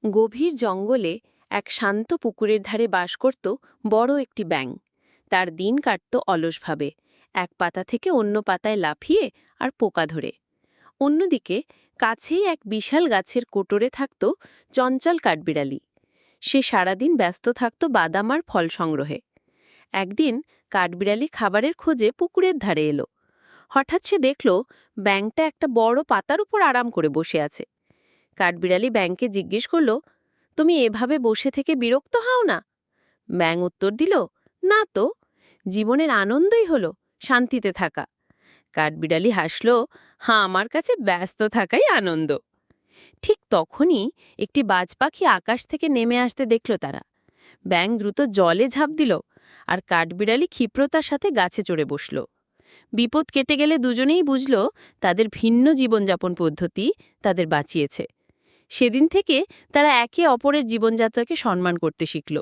গভীর জঙ্গলে এক শান্ত পুকুরের ধারে বাস করত বড় একটি ব্যাঙ। তার দিন কাটত অলসভাবে, এক পাতা থেকে অন্য পাতায় লাফিয়ে আর পোকা ধরে। অন্যদিকে কাছেই এক বিশাল গাছের কোটরে থাকত চঞ্চল কাঠবিড়ালি। সে সারাদিন ব্যস্ত থাকত বাদাম আর ফল সংগ্রহে। একদিন কাঠবিড়ালি খাবারের খোঁজে পুকুরের ধারে এলো। হঠাৎ সে দেখল ব্যাঙটা একটা বড় পাতার উপর আরাম করে বসে আছে। কাঠবিড়ালি ব্যাঙকে জিজ্ঞেস করল, তুমি এভাবে বসে থেকে বিরক্ত হও না? ব্যাঙ উত্তর দিল, না তো, জীবনের আনন্দই হলো শান্তিতে থাকা। কাঠবিড়ালি হাসল, হ্যাঁ, আমার কাছে ব্যস্ত থাকাই আনন্দ। ঠিক তখনই একটি বাজ পাখি আকাশ থেকে নেমে আসতে দেখল তারা। ব্যাঙ দ্রুত জলে ঝাঁপ দিল, আর কাঠবিড়ালি ক্ষিপ্রতার সাথে গাছে চড়ে বসল। বিপদ কেটে গেলে দুজনেই বুঝল তাদের ভিন্ন জীবনযাপন পদ্ধতি তাদের বাঁচিয়েছে। সেদিন থেকে তারা একে অপরের জীবনযাত্রাকে সম্মান করতে শিখল।